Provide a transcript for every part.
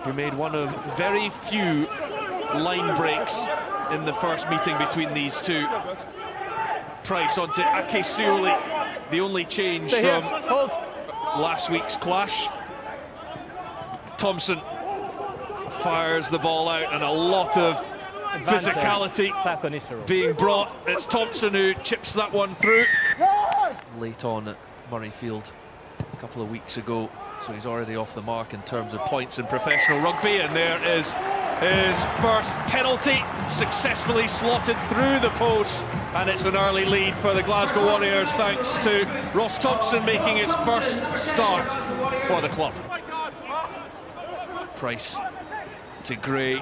who made one of very few line breaks in the first meeting between these two. Price onto Ake Sioli, the only change from last week's clash. Thompson fires the ball out, and a lot of physicality being brought. It's Thompson who chips that one through. Late on at Murrayfield a couple of weeks ago, so he's already off the mark in terms of points in professional rugby, and there is his first penalty, successfully slotted through the post, and it's an early lead for the Glasgow Warriors thanks to Ross Thompson making his first start for the club. Price to Gray,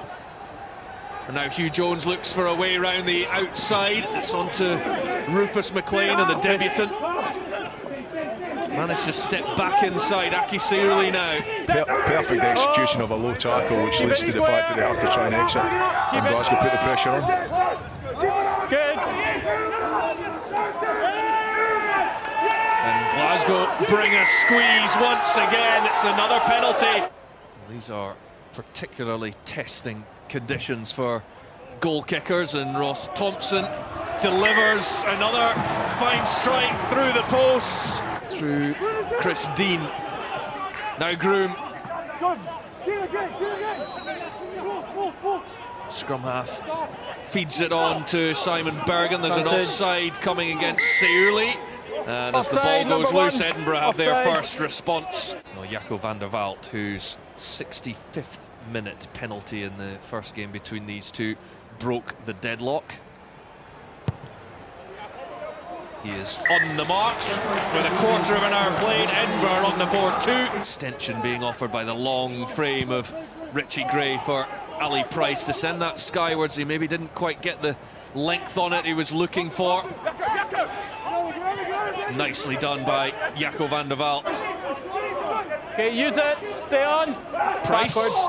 and now Hugh Jones looks for a way round the outside. It's on to Rufus McLean, and the debutant managed to step back inside. Ake Sioli now. Perfect execution of a low tackle, which leads to the fact that they have to try and exit, and Glasgow put the pressure on. Good. And Glasgow bring a squeeze once again. It's another penalty. These are particularly testing conditions for goal kickers, and Ross Thompson delivers another fine strike through the posts, through Chris Dean. Now Groom. Scrum half feeds it on to Simon Bergen. There's an offside coming against Sioli, and as the ball goes loose, Edinburgh have their first response. Jaco van der Walt, whose 65th minute penalty in the first game between these two broke the deadlock. He is on the mark with a quarter of an hour played. Edinburgh on the board too. Extension being offered by the long frame of Richie Gray for Ali Price to send that skywards. He maybe didn't quite get the length on it he was looking for. Nicely done by Jaco van der Walt. Okay, use it, stay on. Price. Backwards.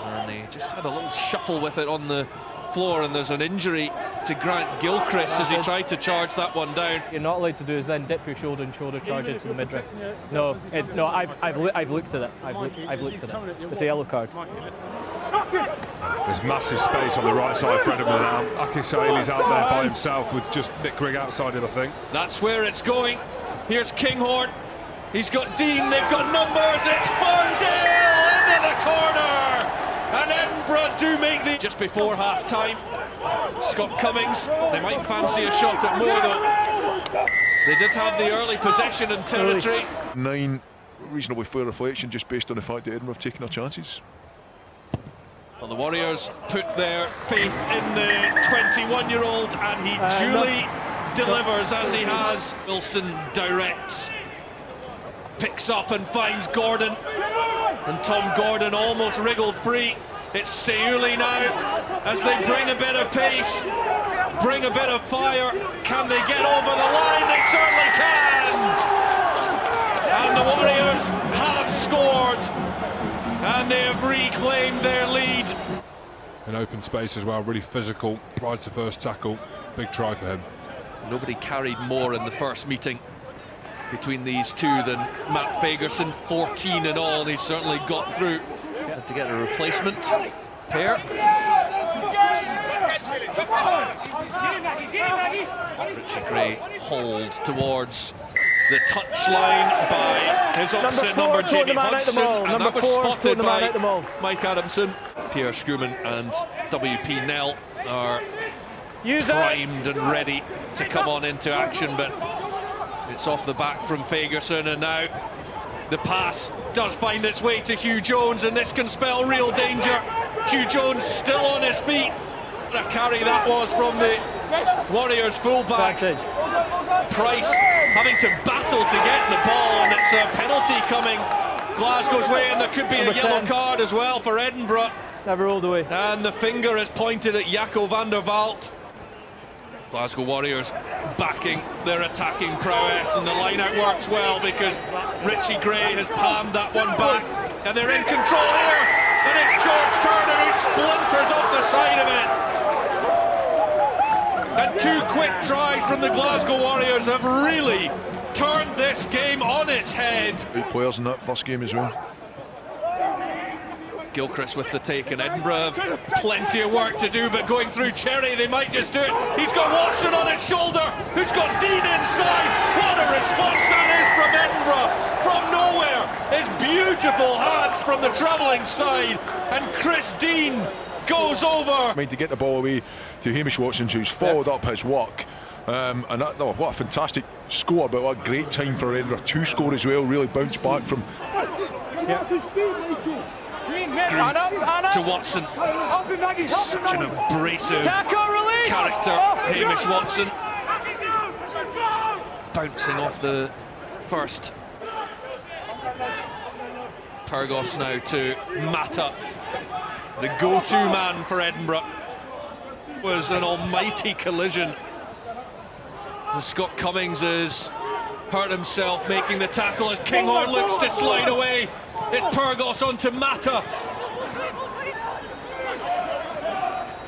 And he just had a little shuffle with it on the floor, and there's an injury to Grant Gilchrist as he tried to charge that one down. You're not allowed to do is then dip your shoulder and shoulder charge into the midriff. No, no, I've looked at it. I've looked at it. It's a yellow card. There's massive space on the right side for Edinburgh now. Ake Sioli's out there by himself with just Nick Grigg outside it, I think. That's where it's going. Here's Kinghorn. He's got Dean, they've got numbers. It's Ferndale into the corner. And Edinburgh do make the... Just before half-time, Scott Cummings, they might fancy a shot at more though. They did have the early possession and territory. 9 reasonably fair reflection just based on the fact that Edinburgh have taken their chances. Well, the Warriors put their faith in the 21-year-old, and he duly delivers as he has. Wilson directs, picks up and finds Gordon, and Tom Gordon almost wriggled free. It's Sioli now as they bring a bit of pace, bring a bit of fire. Can they get over the line? They certainly can! And the Warriors have scored, and they have reclaimed their lead. An open space as well, really physical, rides the first tackle, big try for him. Nobody carried more in the first meeting between these two than Matt Fagerson, 14 in all, and he certainly got through. Had to get a replacement pair. Richie Gray holds towards the touchline by his opposite number Jamie Hudson, and that was spotted by Mike Adamson. Pierre Schumann and WP Nell are primed and ready to come on into action, but it's off the back from Fagerson, and now the pass does find its way to Hugh Jones, and this can spell real danger. Hugh Jones still on his feet. What a carry that was from the Warriors fullback. Price having to battle to get the ball, and it's a penalty coming Glasgow's way, and there could be a yellow card as well for Edinburgh. Never rolled away. And the finger is pointed at Jaco van der Walt. Glasgow Warriors backing their attacking prowess, and the line-out works well because Richie Gray has palmed that one back, and they're in control here, and it's George Turner who splinters off the side of it. And 2 quick tries from the Glasgow Warriors have really turned this game on its head. 8 players in that first game as well. Gilchrist with the take, and Edinburgh have plenty of work to do, but going through Cherry, they might just do it. He's got Watson on his shoulder, who's got Dean inside. What a response that is from Edinburgh, from nowhere. His beautiful hands from the travelling side, and Chris Dean goes over. I mean, to get the ball away to Hamish Watson, who's followed up his work. And that, oh, what a fantastic score, but what a great time for Edinburgh to score as well, really bounce back from... To Watson, such an abrasive character, Hamish Watson, bouncing off the first. Pyrgos now to Mata, the go-to man for Edinburgh. Was an almighty collision. And Scott Cummings has hurt himself making the tackle as Kinghorn looks to slide away. It's Pyrgos onto Mata.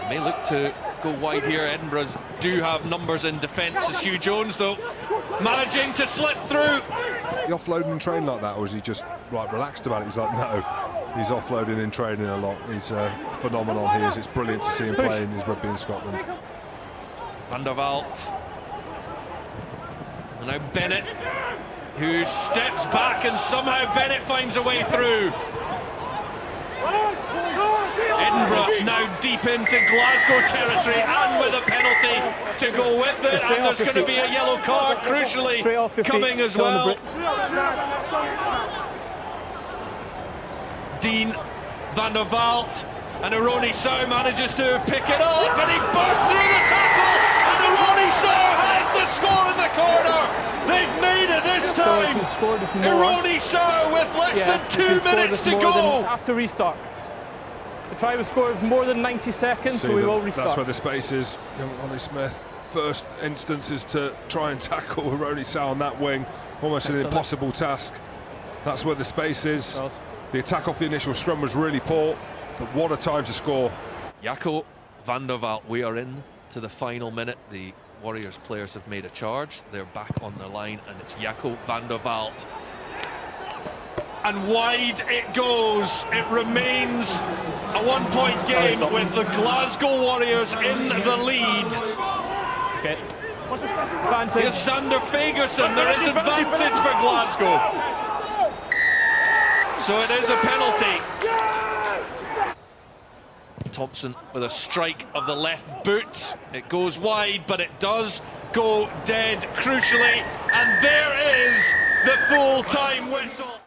May look to go wide here. Edinburgh do have numbers in defence as Hugh Jones, though, managing to slip through. He offloading in training like that, or is he just like relaxed about it? He's like, no, he's offloading in training a lot. He's phenomenal. He is. It's brilliant to see him playing his rugby in Scotland. Van der Vaalt. And now Bennett, who steps back, and somehow Bennett finds a way through. Edinburgh now deep into Glasgow territory, and with a penalty to go with it, and there's going to be a yellow card, crucially, coming as well. Dean, Van der Vaalt, and Aroni Sow manages to pick it up, and he bursts through the tackle, and Aroni Sow has the score in the corner. They've made it this time. Aroni Sow with less than 2 minutes to go. After restart. The try was scored with more than 90 seconds, so we will restart. That's where the space is. Young Ollie Smith, first instance is to try and tackle Aroni Sow on that wing. Almost an impossible task. That's where the space is. The attack off the initial scrum was really poor, but what a time to score. Jaco van der Vaalt, we are in to the final minute. The Warriors players have made a charge. They're back on their line, and it's Jaco van der Vaalt. And wide it goes. It remains a one-point game with the Glasgow Warriors in the lead. Okay. Advantage. Here's Sander Fagerson. There is advantage for Glasgow. So it is a penalty. Thompson with a strike of the left boot. It goes wide, but it does go dead, crucially. And there is the full-time whistle.